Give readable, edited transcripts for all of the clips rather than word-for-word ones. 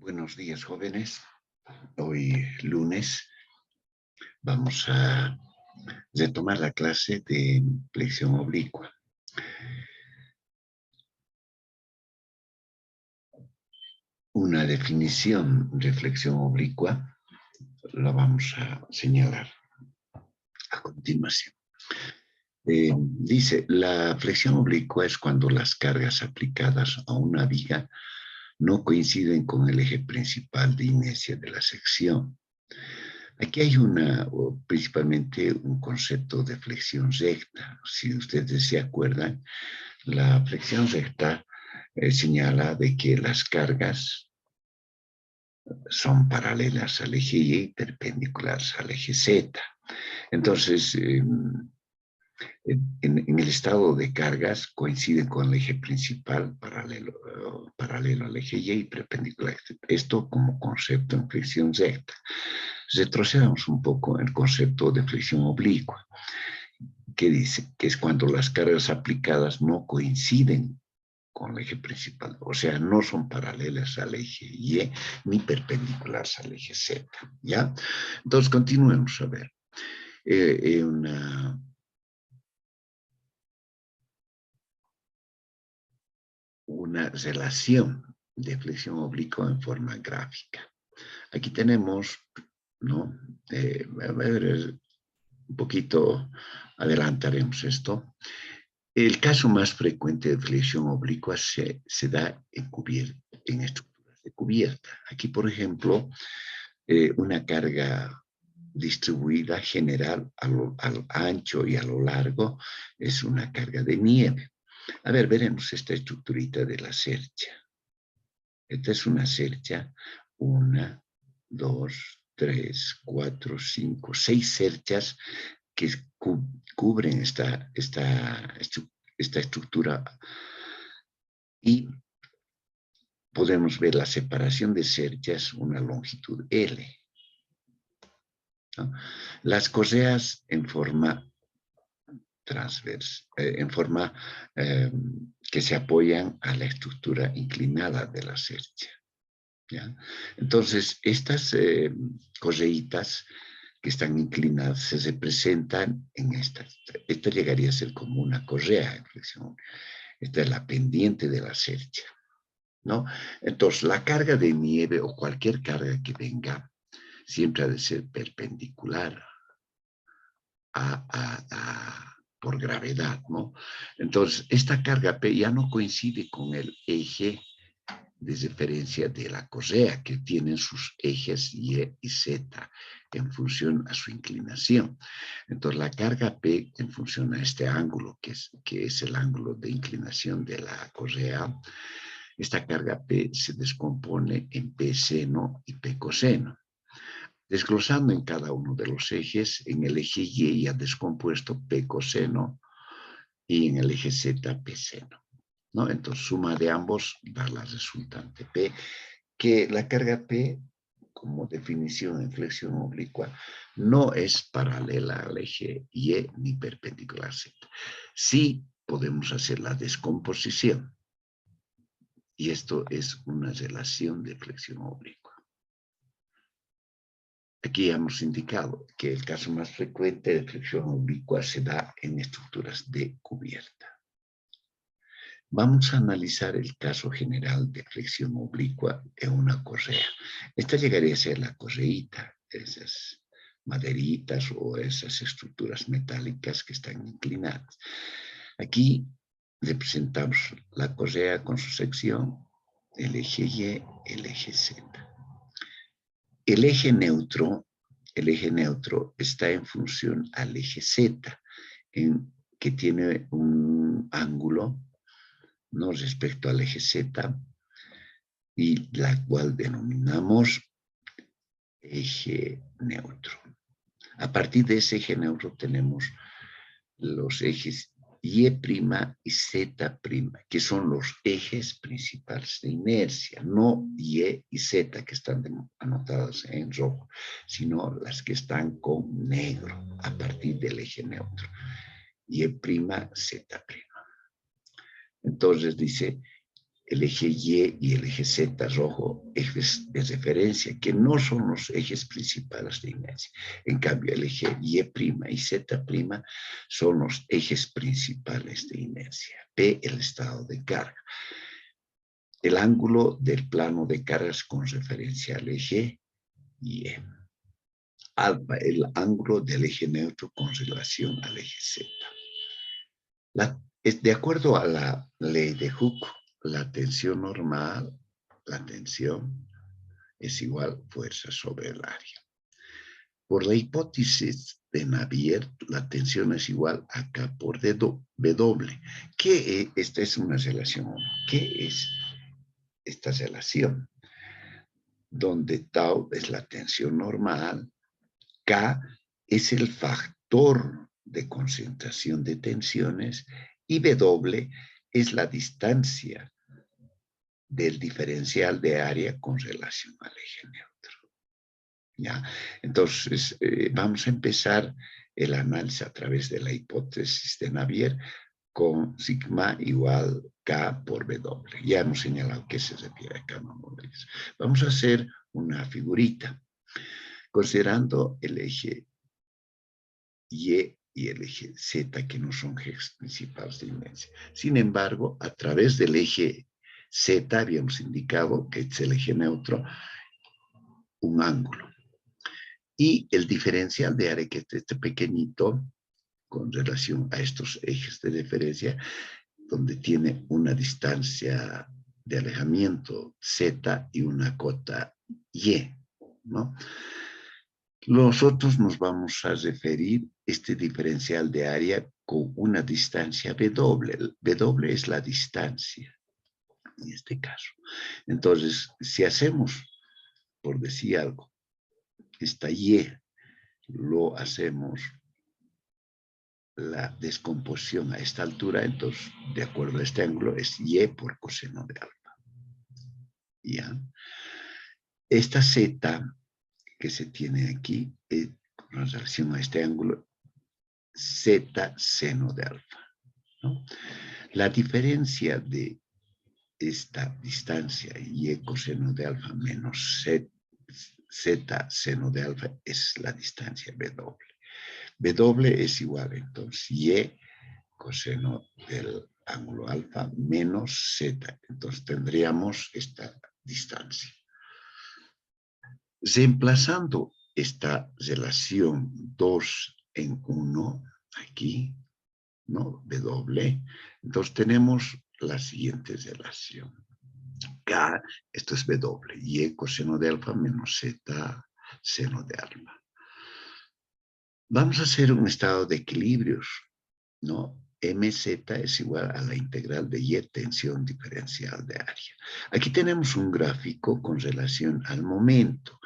Buenos días, jóvenes. Hoy lunes vamos a retomar la clase de flexión oblicua. Una definición de flexión oblicua la vamos a señalar a continuación. Dice, la flexión oblicua es cuando las cargas aplicadas a una viga no coinciden con el eje principal de inercia de la sección. Aquí hay principalmente un concepto de flexión recta. Si ustedes se acuerdan, la flexión recta señala de que las cargas son paralelas al eje Y y perpendiculares al eje Z. Entonces, en el estado de cargas coinciden con el eje principal paralelo al eje Y y perpendicular. Esto como concepto en flexión recta. Retrocedamos un poco el concepto de flexión oblicua, que dice que es cuando las cargas aplicadas no coinciden con el eje principal, o sea, no son paralelas al eje Y ni perpendiculares al eje Z, ¿ya? Entonces, continuemos a ver. Una relación de flexión oblicua en forma gráfica. Aquí tenemos, ¿no? A ver, un poquito adelantaremos esto. El caso más frecuente de flexión oblicua se da en estructuras de cubierta. Aquí, por ejemplo, una carga distribuida general al ancho y a lo largo es una carga de nieve. A ver, veremos esta estructurita de la cercha. Esta es una cercha, 1, 2, 3, 4, 5, 6 cerchas que cubren esta estructura y podemos ver la separación de cerchas, una longitud L, ¿no? Las correas en forma transversa, que se apoyan a la estructura inclinada de la cercha, ¿ya? Entonces, estas correitas que están inclinadas se representan en esta. Esta llegaría a ser como una correa en flexión. Esta es la pendiente de la cercha, ¿no? Entonces, la carga de nieve o cualquier carga que venga siempre ha de ser perpendicular por gravedad, ¿no? Entonces, esta carga P ya no coincide con el eje de referencia de la correa, que tienen sus ejes Y y Z en función a su inclinación. Entonces, la carga P en función a este ángulo, que es el ángulo de inclinación de la correa, esta carga P se descompone en P seno y P coseno. Desglosando en cada uno de los ejes, en el eje Y ha descompuesto P coseno y en el eje Z P seno, ¿no? Entonces, suma de ambos da la resultante P, que la carga P, como definición en flexión oblicua, no es paralela al eje Y ni perpendicular Z. Sí podemos hacer la descomposición, y esto es una relación de flexión oblicua. Aquí hemos indicado que el caso más frecuente de flexión oblicua se da en estructuras de cubierta. Vamos a analizar el caso general de flexión oblicua en una correa. Esta llegaría a ser la correíta, esas maderitas o esas estructuras metálicas que están inclinadas. Aquí representamos la correa con su sección, el eje Y, el eje Z. El eje neutro está en función al eje Z, que tiene un ángulo, ¿no?, respecto al eje Z, y la cual denominamos eje neutro. A partir de ese eje neutro tenemos los ejes Y' y Z', que son los ejes principales de inercia, no Y y Z que están anotadas en rojo, sino las que están con negro a partir del eje neutro. Y', Z'. Entonces dice, el eje Y el eje Z rojo, ejes de referencia, que no son los ejes principales de inercia. En cambio, el eje Y' y Z' son los ejes principales de inercia. P, el estado de carga. El ángulo del plano de cargas con referencia al eje Y. Alfa, el ángulo del eje neutro con relación al eje Z. De acuerdo a la ley de Hooke, la tensión normal, la tensión, es igual fuerza sobre el área. Por la hipótesis de Navier, la tensión es igual a K por W. ¿Qué es? Esta es una relación. ¿Qué es esta relación? Donde tau es la tensión normal, K es el factor de concentración de tensiones y W es la distancia del diferencial de área con relación al eje neutro. ¿Ya? Entonces, vamos a empezar el análisis a través de la hipótesis de Navier con sigma igual K por W. Ya hemos señalado que se refiere a K modelos. Vamos a hacer una figurita considerando el eje Y y el eje Z, que no son ejes principales de inercia. Sin embargo, a través del eje Z habíamos indicado que es el eje neutro, un ángulo. Y el diferencial de área, que es este pequeñito, con relación a estos ejes de referencia, donde tiene una distancia de alejamiento Z y una cota Y, ¿no? Nosotros nos vamos a referir este diferencial de área con una distancia W. W es la distancia, en este caso. Entonces, si hacemos, por decir algo, esta Y, lo hacemos la descomposición a esta altura, entonces, de acuerdo a este ángulo, es Y por coseno de alfa. ¿Ya? Esta Z que se tiene aquí, con relación a este ángulo, Z seno de alfa, ¿no? La diferencia de esta distancia Y coseno de alfa menos Z seno de alfa es la distancia W. W es igual, entonces, Y coseno del ángulo alfa menos Z. Entonces tendríamos esta distancia. Reemplazando esta relación 2 en 1 aquí, ¿no? W. Entonces tenemos la siguiente relación. K, esto es W, Y coseno de alfa menos Z seno de alfa. Vamos a hacer un estado de equilibrios, ¿no? MZ es igual a la integral de Y tensión diferencial de área. Aquí tenemos un gráfico con relación al momento,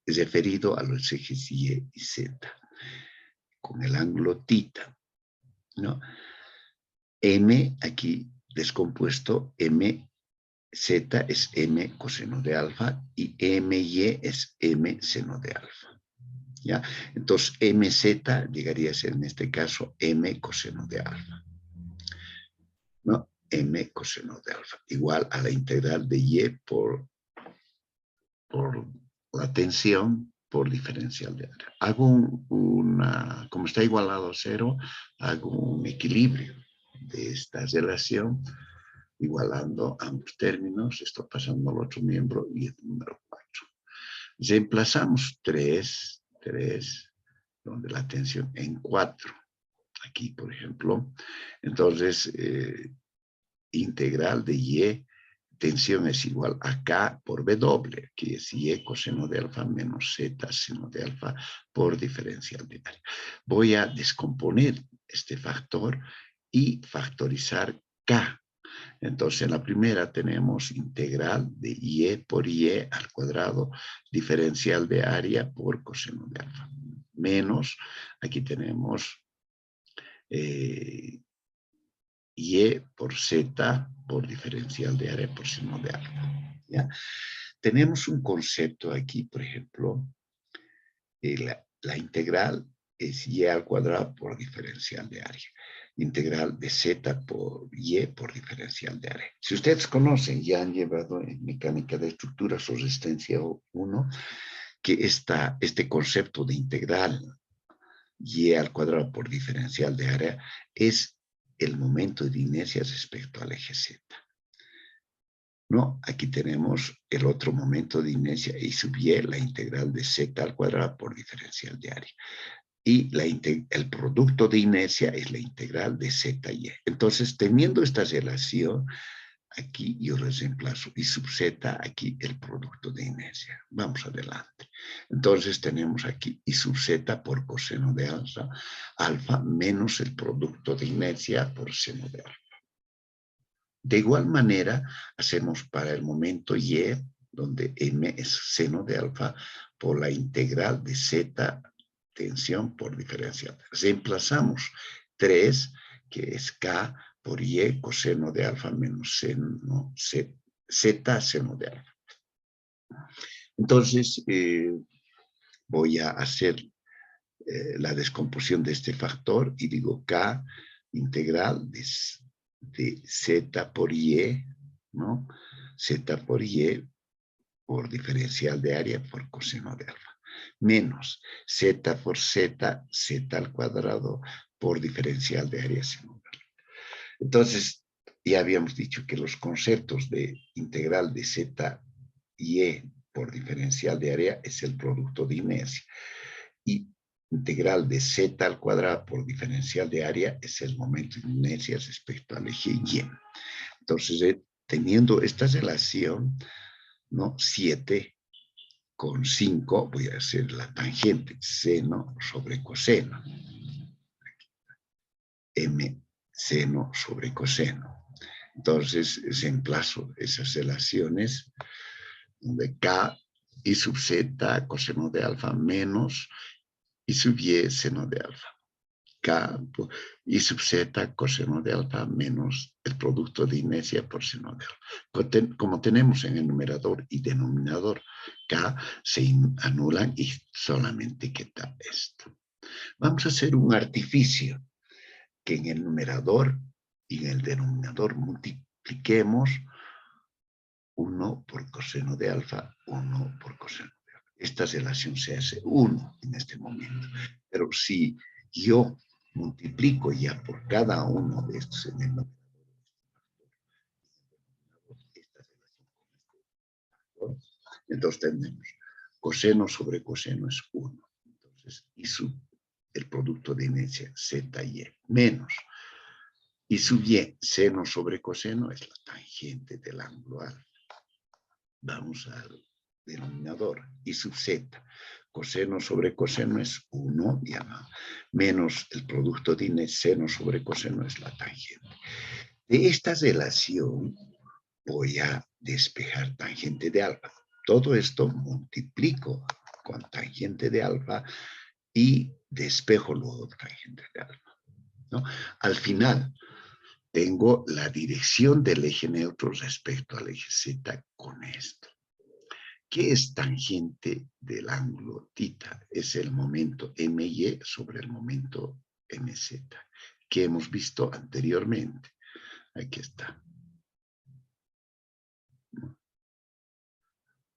referido a los ejes Y y Z, con el ángulo θ, ¿no? M, aquí descompuesto, MZ es M coseno de alfa y MY es M seno de alfa. ¿Ya? Entonces, MZ llegaría a ser en este caso M coseno de alfa. ¿No? M coseno de alfa, igual a la integral de Y por la tensión por diferencial de área. Hago como está igualado a cero, hago un equilibrio de esta relación, igualando ambos términos, esto pasando al otro miembro y el número 4. Reemplazamos 3, donde la tensión en 4, aquí por ejemplo, entonces integral de Y, tensión es igual a K por W, que es Y coseno de alfa menos Z seno de alfa por diferencial de área. Voy a descomponer este factor y factorizar K. Entonces, en la primera tenemos integral de Y por Y al cuadrado, diferencial de área por coseno de alfa. Menos, aquí tenemos Y por Z por diferencial de área por seno de alfa. ¿Ya? Tenemos un concepto aquí, por ejemplo, la integral es Y al cuadrado por diferencial de área. integral de Z por Y por diferencial de área. Si ustedes conocen, ya han llevado en mecánica de estructuras o resistencia 1, que este concepto de integral Y al cuadrado por diferencial de área es el momento de inercia respecto al eje Z. ¿No? Aquí tenemos el otro momento de inercia y sub Y, la integral de Z al cuadrado por diferencial de área. Y el producto de inercia es la integral de ZY. Entonces, teniendo esta relación, aquí yo les reemplazo y sub Z, aquí el producto de inercia. Vamos adelante. Entonces tenemos aquí y sub Z por coseno de alfa menos el producto de inercia por seno de alfa. De igual manera, hacemos para el momento Y, donde M es seno de alfa, por la integral de Z tensión por diferencial. Reemplazamos 3, que es K por Y coseno de alfa menos seno, Z seno de alfa. Entonces, voy a hacer la descomposición de este factor y digo K integral de Z por Y, ¿no? Z por Y por diferencial de área por coseno de alfa, menos Z por Z, Z al cuadrado por diferencial de área seno de alfa. Entonces, ya habíamos dicho que los conceptos de integral de Z y por diferencial de área es el producto de inercia. Y integral de Z al cuadrado por diferencial de área es el momento de inercia respecto al eje Y. Entonces, teniendo esta relación, ¿no? 7 con 5, voy a hacer la tangente, seno sobre coseno. M seno sobre coseno. Entonces, reemplazo esas relaciones de K y sub Z coseno de alfa menos y sub Y seno de alfa. K y sub Z coseno de alfa menos el producto de inercia por seno de alfa. Como tenemos en el numerador y denominador, K se anulan y solamente queda esto. Vamos a hacer un artificio que en el numerador y en el denominador multipliquemos 1 por coseno de alfa, 1 por coseno de alfa. Esta relación se hace 1 en este momento. Pero si yo multiplico ya por cada uno de estos en el numerador, entonces tenemos coseno sobre coseno es 1. Entonces, y el producto de inercia ZY menos y sub Y seno sobre coseno es la tangente del ángulo alfa. Vamos al denominador y sub Z. Coseno sobre coseno es 1, ya, menos el producto de seno sobre coseno es la tangente. De esta relación voy a despejar tangente de alfa. Todo esto multiplico con tangente de alfa y despejo luego tangente de alfa, ¿no? Al final, tengo la dirección del eje neutro respecto al eje Z con esto. ¿Qué es tangente del ángulo θ? Es el momento MY sobre el momento MZ, que hemos visto anteriormente. Aquí está.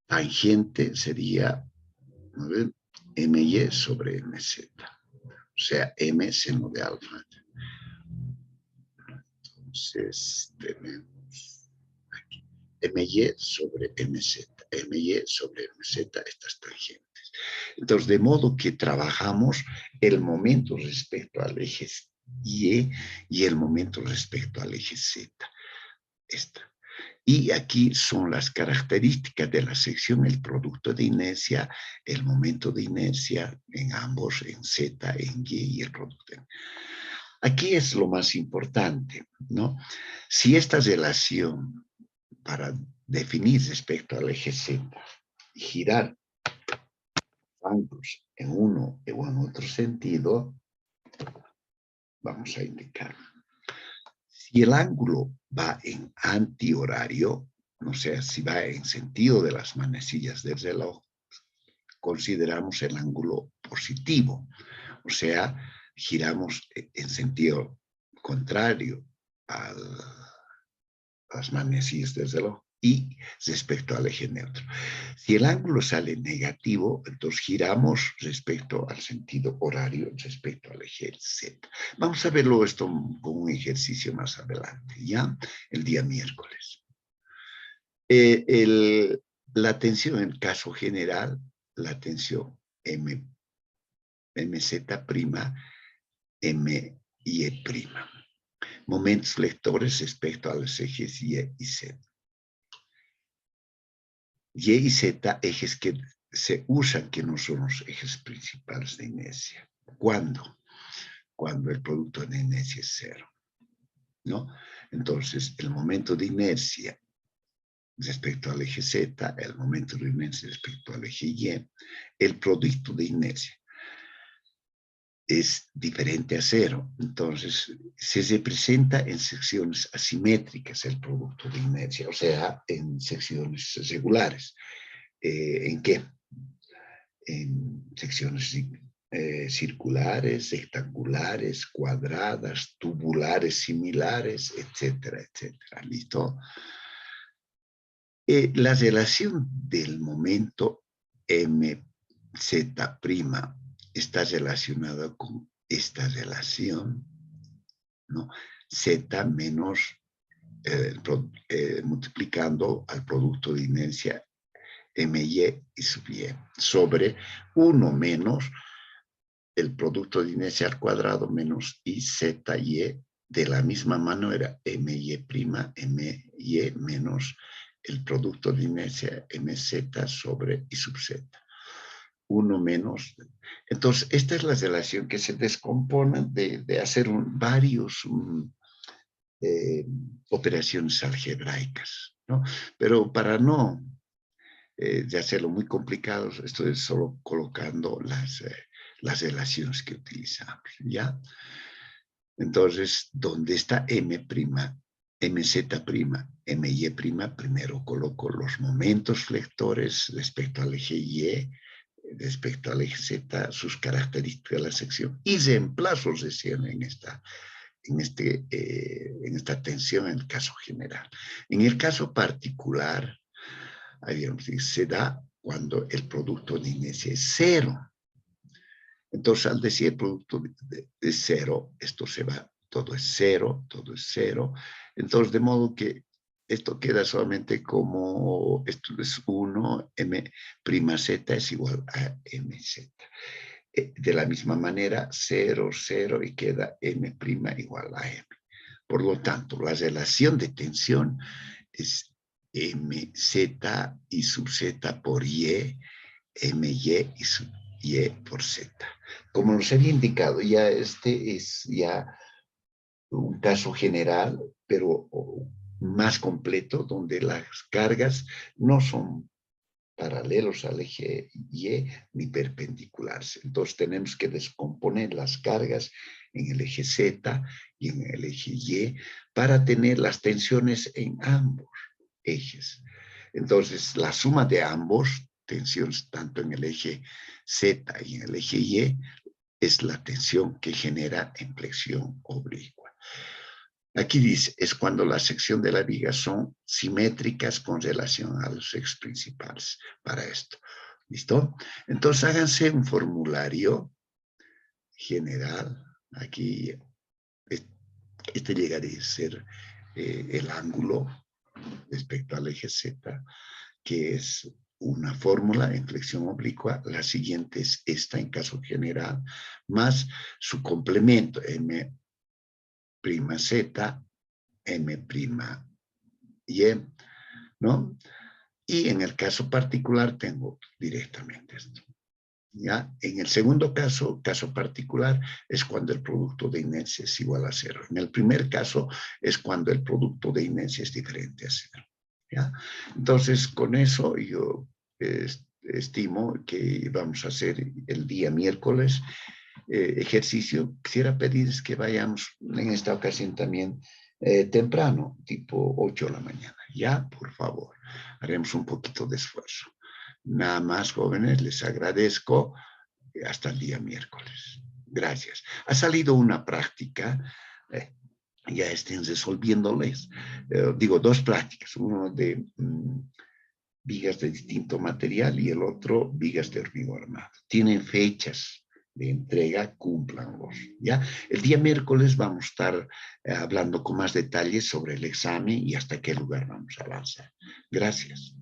Tangente sería, a ver, MY sobre MZ. O sea, M seno de alfa. Entonces, tenemos aquí MY sobre MZ. MY sobre MZ, estas tangentes. Entonces, de modo que trabajamos el momento respecto al eje Y y el momento respecto al eje Z. Esta. Y aquí son las características de la sección, el producto de inercia, el momento de inercia en ambos, en Z, en Y y el producto. Aquí es lo más importante, ¿no? Si esta relación para definir respecto al eje Z, girar ángulos en uno o en otro sentido, vamos a indicar. Si el ángulo va en antihorario, o sea, si va en sentido de las manecillas del reloj, consideramos el ángulo positivo, o sea, giramos en sentido contrario a las manecillas del reloj y respecto al eje neutro. Si el ángulo sale negativo, entonces giramos respecto al sentido horario, respecto al eje Z. Vamos a verlo esto con un ejercicio más adelante, ¿ya? El día miércoles. La tensión en caso general, la tensión MZ', MY'. Momentos lectores respecto a los ejes Y y Z. Y y Z, ejes que se usan, que no son los ejes principales de inercia. ¿Cuándo? Cuando el producto de inercia es cero, ¿no? Entonces, el momento de inercia respecto al eje Z, el momento de inercia respecto al eje Y, el producto de inercia es diferente a cero. Entonces, se representa en secciones asimétricas el producto de inercia, o sea, en secciones regulares. ¿En qué? En secciones circulares, rectangulares, cuadradas, tubulares similares, etcétera, etcétera. ¿Listo? La relación del momento MZ' está relacionada con esta relación, ¿no? Z menos multiplicando al producto de inercia MY y sub Y sobre 1 menos el producto de inercia al cuadrado menos IZY de la misma manera MY', MY menos el producto de inercia MZ sobre I sub Z. 1 menos. Entonces, esta es la relación que se descompone de hacer varios operaciones algebraicas, ¿no? Pero para no de hacerlo muy complicado, estoy solo colocando las relaciones que utilizamos, ¿ya? Entonces, ¿dónde está M', MZ', MY'? Primero coloco los momentos flectores respecto al eje Y, respecto al eje Z, sus características de la sección, y reemplazo recién en esta tensión en el caso general. En el caso particular, se da cuando el producto de inercia es cero. Entonces, al decir el producto de cero, esto se va, todo es cero, todo es cero. Entonces, de modo que esto queda solamente como, esto es 1, m'Z es igual a MZ. De la misma manera, 0, 0 y queda M' igual a M. Por lo tanto, la relación de tensión es MZ y sub Z por Y, MY y sub Y por Z. Como nos había indicado, ya este es ya un caso general, pero más completo, donde las cargas no son paralelos al eje Y ni perpendiculares. Entonces tenemos que descomponer las cargas en el eje Z y en el eje Y para tener las tensiones en ambos ejes. Entonces la suma de ambos tensiones, tanto en el eje Z y en el eje Y, es la tensión que genera en flexión oblicua. Aquí dice, es cuando la sección de la viga son simétricas con relación a los ejes principales para esto. ¿Listo? Entonces háganse un formulario general. Aquí, este llegaría a ser el ángulo respecto al eje Z, que es una fórmula en flexión oblicua. La siguiente es esta en caso general, más su complemento, M', Z, M', Y, ¿no? Y en el caso particular tengo directamente esto. ¿Ya? En el segundo caso particular, es cuando el producto de inercia es igual a cero. En el primer caso es cuando el producto de inercia es diferente a cero. ¿Ya? Entonces, con eso yo estimo que vamos a hacer el día miércoles ejercicio. Quisiera pedirles que vayamos en esta ocasión también temprano, tipo 8 de la mañana. Ya, por favor, haremos un poquito de esfuerzo. Nada más, jóvenes, les agradezco. Hasta el día miércoles. Gracias. Ha salido una práctica ya estén resolviéndoles. Digo, dos prácticas, uno de vigas de distinto material y el otro vigas de hormigón armado. Tienen fechas de entrega, cúmplanlos, ¿ya? El día miércoles vamos a estar hablando con más detalles sobre el examen y hasta qué lugar vamos a avanzar. Gracias.